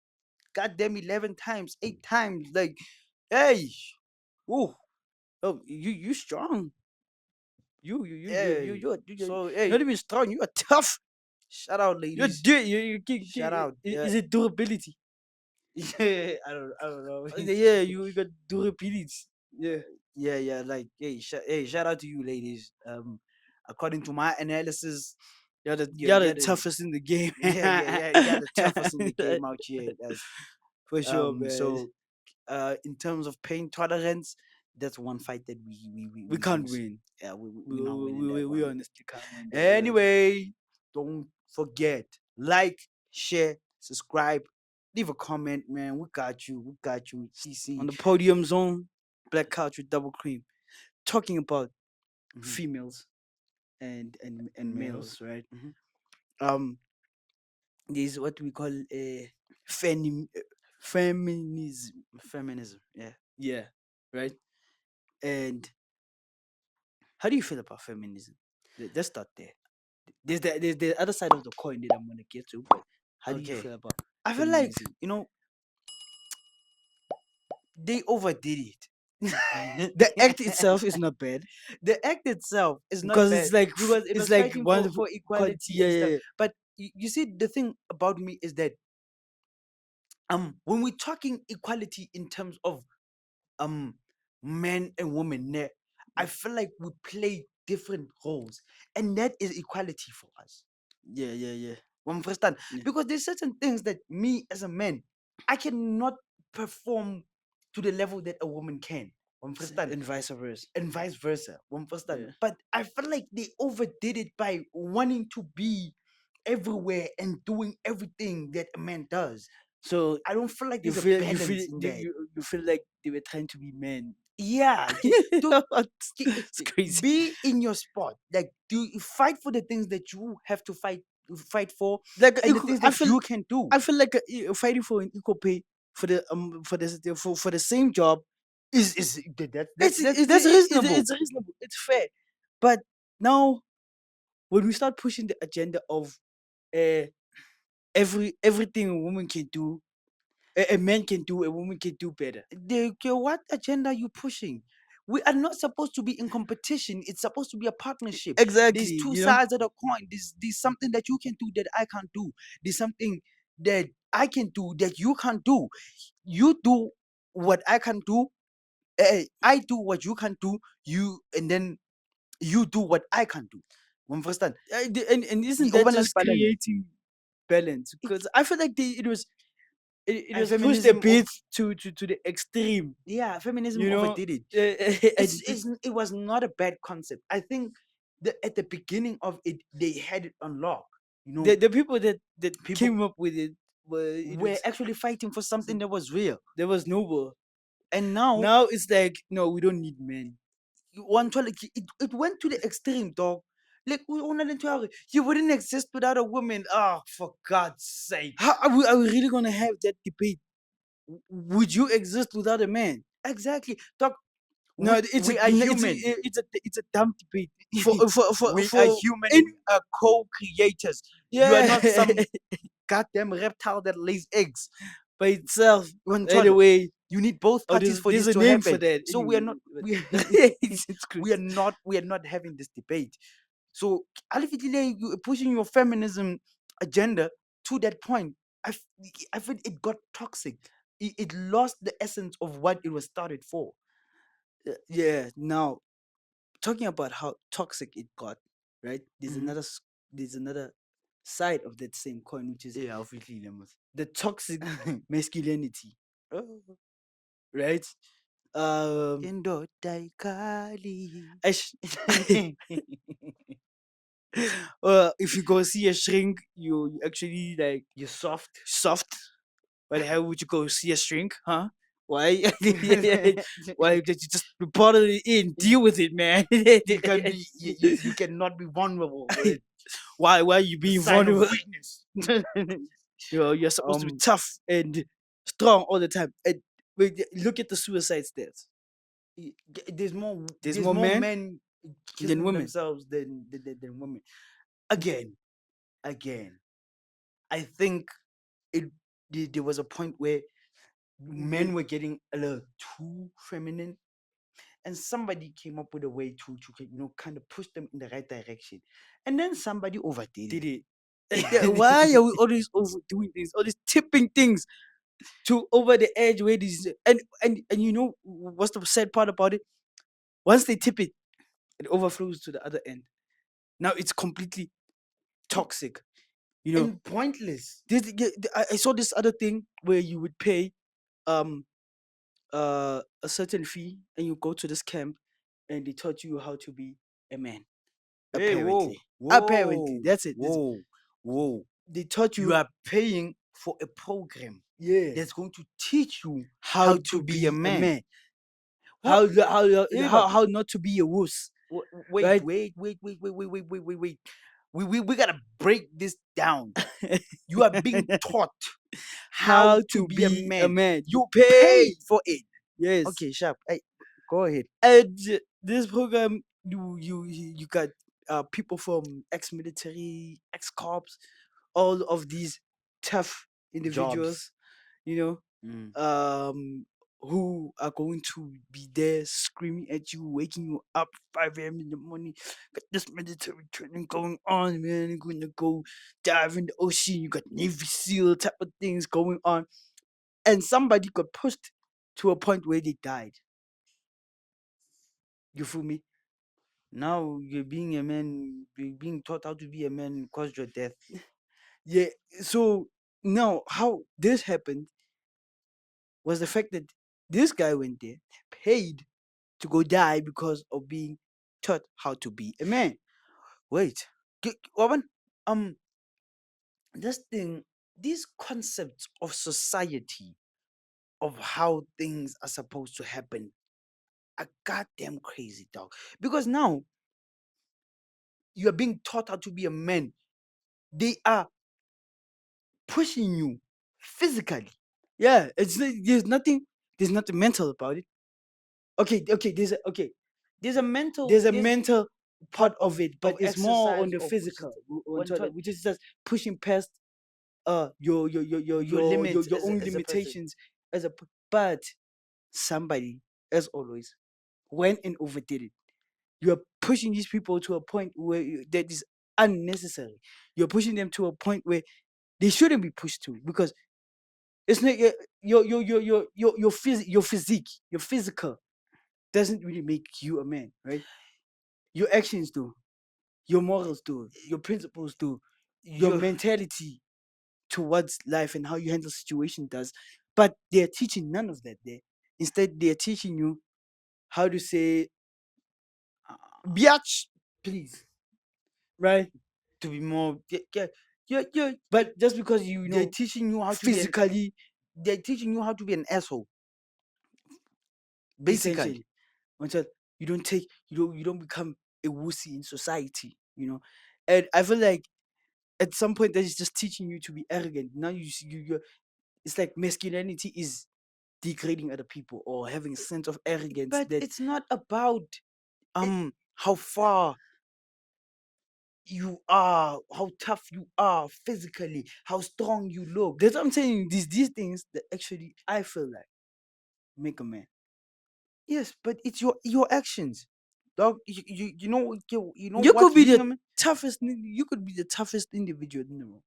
goddamn 11 times, 8 times. Like, hey, Ooh, oh, you strong. hey. You're So hey, not even strong. You are tough. shout out, You're ladies. Shout out. Yeah, is it durability? yeah. I don't know. Yeah, you got durability. Yeah, Yeah. Like, hey, shout out to you, ladies. According to my analysis, you're the you're the toughest in the game. yeah, the toughest in the game out here. That's For sure, man. so in terms of pain tolerance, that's one fight that We we can't lose. win. Yeah, we're not winning that We one. honestly can't win that one. Anyway, don't forget, like, share, subscribe, leave a comment, man. We got you. We got you. On TC. the podium zone, Black Couch with Double Cream, talking about Mhm. females And and males. males, right? Mhm. Um, there's what we call a feminism. Feminism. Yeah. Yeah, right. And how do you feel about feminism? Let's start there. There's the other side of the coin that I'm gonna get to, but how do you Okay. feel about I feel like, feminism? they overdid it. The act itself is not bad The act itself is not because bad because it it's was like fighting one of for quality. equality Yeah, and stuff. yeah, But you see, the thing about me is that when we're talking equality in terms of um men and women, ne, I yeah, feel like we play different roles, and that is equality for us. yeah, yeah, yeah, Understand? yeah. Because there's certain things that me as a man, I cannot perform to the level that a woman can. Understand? And vice versa. And vice versa. Understand? Yeah. But I feel like they overdid it by wanting to be everywhere and doing everything that a man does. So I don't feel like you there's a feel balance in that. you feel like they were trying to be men. Yeah, It's crazy. be in your spot. Like, do you fight for the things that you have to fight for, Like and the things that you can do. I feel like fighting for an equal pay for the same job Is that's reasonable. it's reasonable, it's fair. But now when we start pushing the agenda of uh, everything a woman can do, a man can do, a woman can do better. Okay, what agenda are you pushing? We are not supposed to be in competition. It's supposed to be a partnership. Exactly, There's two you know. sides of the coin. There's something that you can do that I can't do. There's something that I can do that you can't do. You do what I can do. I do what you can do. And then you do what I can do. You understand? And isn't that Overnight just balance. creating balance? Because I feel like it And was pushed a feminism bit to the extreme, feminism you know. overdid it. And It was not a bad concept. I think that at the beginning of it, they had it unlocked. the people that People came up with it were actually fighting for something that was real. there was noble. And now, Now it's like no, we don't need men. it went to the extreme, dog. Like, you wouldn't exist without a woman. Oh, for God's sake. How are we really gonna have that debate? Would you exist without a man? Exactly, dog. No, We are human. it's a dumb debate We are for human any co-creators. You are yeah not some goddamn reptile that lays eggs. by itself. Control. Anyway, You need both oh, parties for there's this a to name for happen. that. So we are Anyway, not but we it's crazy. we are not having this debate. So Alifitile, you pushing your feminism agenda to that point. I, f- I feel it got toxic. It lost the essence of what it was started for. Yeah. Now talking about how toxic it got, right? Mhm. There's another side of that same coin, which is Yeah, obviously, Lemus. the toxic masculinity, Oh, right? Um, indoda ikali. I sh- if you go see a shrink, you actually like You're soft. soft. Why the hell would you go see a shrink, huh? Why? Why did you just bottle it in? Deal with it, man. You can be you cannot be vulnerable. Right? Why are you The being sign of vulnerable? weakness. You're supposed to be um tough and strong all the time. And look at the suicide stats. There's there's more more men men than killing women. themselves than women. Again, I think it. there was a point where men The- were getting a little too feminine, and somebody came up with a way to kind of push them in the right direction, and then somebody overdid did it. it. Why are we always overdoing things, always tipping things to over the edge where this and you know what's the sad part about it? Once they tip it, it overflows to the other end. Now it's completely toxic. You know, And pointless. I saw this other thing where you would pay um a certain fee and you go to this camp and they taught you how to be a man. Hey, whoa, Apparently, apparently, whoa, that's it. whoa, whoa. They taught You you, are paying for a program yeah, that's going to teach you how how to to be a be a man. man, What? Hey, dog. how not to be a wuss, Wait, right? wait, wait, wait, wait, wait, wait, wait, wait, wait. We gotta break this down. You are being taught how How to to be a be a man. man. You You pay, paid for it. yes. Okay, sharp. Hey, go ahead. And this program, you got people from ex-military, ex-cops, all of these tough individuals, Jobs. you know, Mm. who are going to be there screaming at you, waking you up 5 a.m. in the morning. Got this military training going on, man. You're going to go dive in the ocean. You got Navy SEAL type of things going on. And somebody got pushed to a point where they died. You feel me? Now you're being a man, being taught how to be a man caused your death. Yeah. So now, how this happened was the fact that this guy went there, paid to go die because of being taught how to be a man. Wait, Waban, um, this thing, these concepts of society, of how things are supposed to happen, are goddamn crazy, dog. Because now you are being taught how to be a man. They are pushing you physically. Yeah, there's nothing mental about it. Okay, There's a mental, there's a there's mental part part of it, but of it's more on exercise the of which is physical, one thought which is just pushing past your limits your own as a person. limitations but somebody, as always, went and overdid it. You're pushing these people to a point where that is unnecessary. You're pushing them to a point where they shouldn't be pushed to, because it's not your physique, your physical doesn't really make you a man, right? Your actions do, your morals do, your principles do, your You mentality towards life and how you handle situation does. But they're teaching none of that there. Instead, they're teaching you how to say biatch, please, right? to be more, yeah, But just because you they're know teaching you how to be physically, they're teaching you how to be an asshole, basically. essentially, until you don't become a wussy in society, you know. And I feel like at some point that is just teaching you to be arrogant. Now you're it's like masculinity is degrading other people or having a sense of arrogance But that it's not about it, how far you are, how tough you are physically, how strong you look. that's what I'm saying. These things that actually I feel like make a man. Yes, but it's your actions, dog. You know You what's could be being the a man. you could be the toughest individual in the room.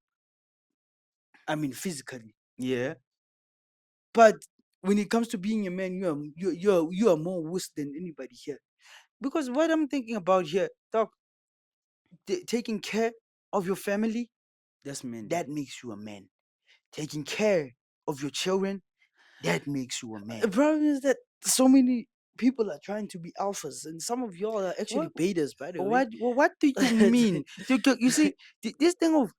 I mean, physically, Yeah, but when it comes to being a man, you are more worse than anybody here. because what I'm thinking about here, dog, taking care of your family, That's manly. that makes you a man. Taking care of your children, that makes you a The man. problem is that so many people are trying to be alphas, and some of y'all are actually What betas, by the way. what do you mean? You see, this thing of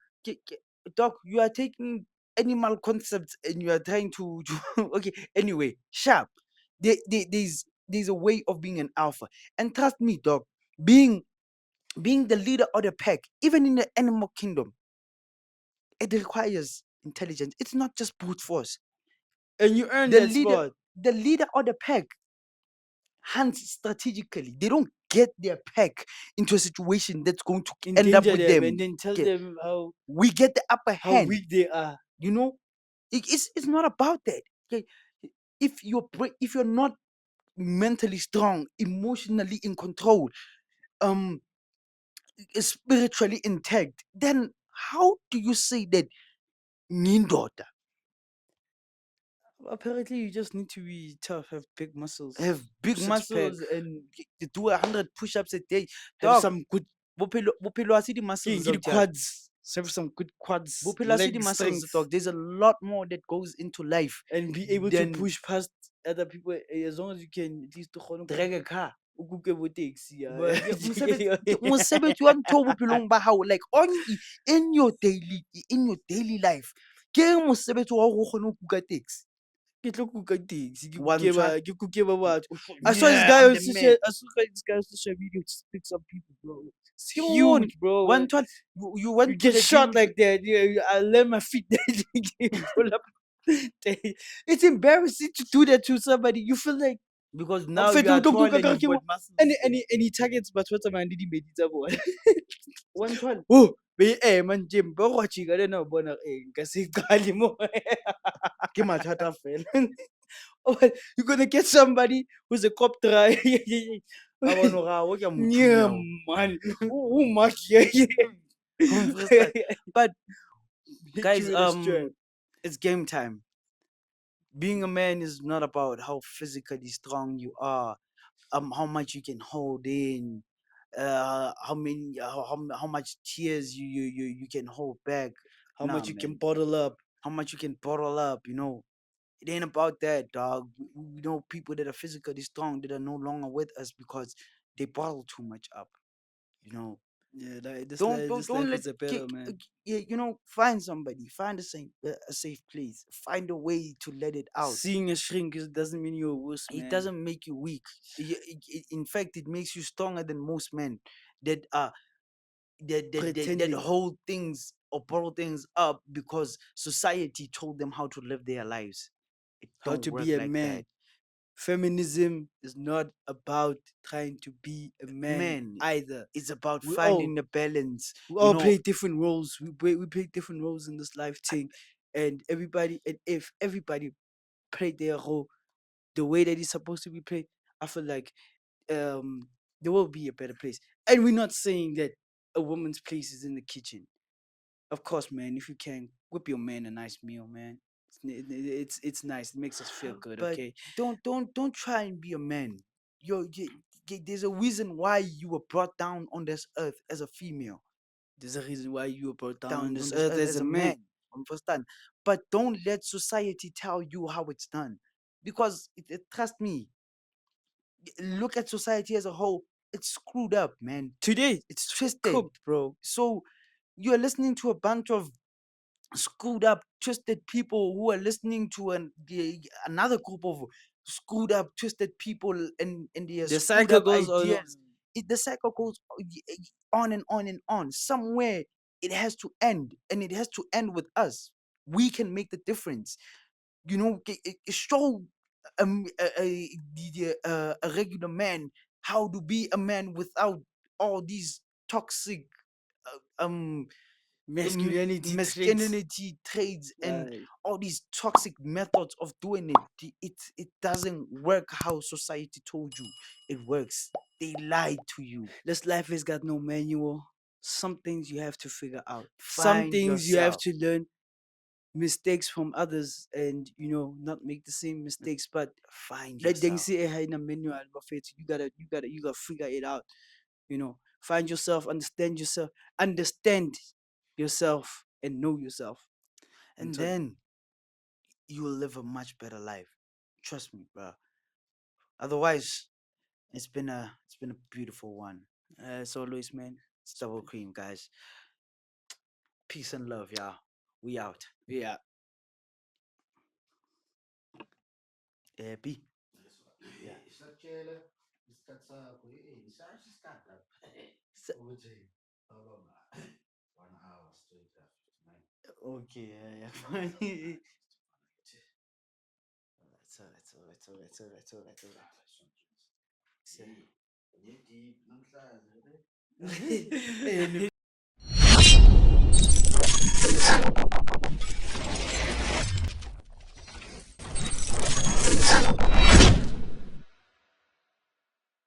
dog, you are taking animal concepts and you are trying to okay. Anyway, sharp. There's a way of being an alpha, and trust me, dog. Being being the leader of the pack, even in the animal kingdom, it requires intelligence. It's not just brute force. And you earn The that leader, spot. the leader of the pack hunts strategically. They don't get their pack into a situation that's going to end up Endanger with them and them. then tell Okay, them we get the upper how hand, weak they are. you know. It's not about that. Okay, if you're not mentally strong, emotionally in control, um, spiritually intact, then how do you say that Nindota Apparently, you just need to be tough, have big muscles, have big six pack, muscles and do 100 push-ups a day? have Dog, some good bophelo ha se di-muscles get out the here. quads, have some good quads, Bophelo ha se leg di-muscles, strength, dog. There's a lot more that goes into life and be able to than push past other people as long as you can. At least to drag a car. ukuke bo taxi. But yeah, mosebetsi wa ntho bophelong ba hao, like in your daily life, ke eng mosebetsi wa hore o kgone ho kuka taxi? Ke tlo kuka taxi, One try. ke kuke ba batho. I saw this Yeah, guy I'm on the man. social media speak some people, bro. It's Come on, huge, bro. one time you You went to get the shot gym like that. Yeah, I let my feet there. You pull up. It's embarrassing to do that to somebody. You feel like because I'm now fed you are with tall kuka and ka you've got kimo. muscles. Any targets but what's my didi medita boy. One time. Oh, be man Jim, bro watching I don't know bona kasi kali mo. Ke mathata fela. Oh, you're gonna get somebody who's a cop try. A bone hore ha o ke a mo Yeah, thunya o. man. Oh, my Understand? But Hit guys, you with a strap. it's game time. Being a man is not about how physically strong you are, how much you can hold in, how much tears you can hold back. How Nah, much you can man. bottle up. How much you can bottle up, It ain't about that, dog. We know people that are physically strong that are no longer with us because they bottle too much up, you know. Yeah, like Don't this don't life let is a better man. yeah, find somebody, find a safe place, find a way to let it out. Seeing a shrink doesn't mean you're worse, It man. doesn't make you weak. In fact, it makes you stronger than most men that are that Pretending. hold things or bottle things up because society told them how to live their lives. It How don't to work be a like that. man. Feminism is not about trying to be a man Man, either. it's about We all finding the balance. we all play different roles. We play different roles in this life thing, and if everybody play their role the way that it's supposed to be played, I feel like um there will be a better place. And we're not saying that a woman's place is in the kitchen. Of course, man, if you can whip your man a nice meal, man. It's nice. It makes us feel good, But okay? don't try and be a man. There's a reason why you were brought down on this earth as a female, There's a reason why you were brought down on down on this this earth earth as as a a man. man. Understand? But don't let society tell you how it's done, because trust me, look at society as a whole. It's screwed up, man. Today, It's twisted. cooked, bro. So you're listening to a bunch of screwed up, twisted people who are listening to another group of screwed up, twisted people and their The screwed cycle up goes on. ideas. The cycle goes on and on and on. Somewhere it has to end, and it has to end with us. We can make the difference. Show a regular man how to be a man without all these toxic Masculinity traits. masculinity traits and Like, all these toxic methods of doing it. It doesn't work how society told you it works. They lied to you. this life has got no manual. Some things you have to figure out. Some Find things you have yourself. to learn mistakes from others and not make the same mistakes. But Find like they yourself. say in a manual, buffet, you gotta figure it out. Find yourself, understand yourself, and know yourself. And Until then you will live a much better life. Trust me, bro. Otherwise, it's been a beautiful one. as always, man. It's double cream, guys. Peace and love, y'all. We out. Yeah. B. Okay, yeah, fine. It's all right. And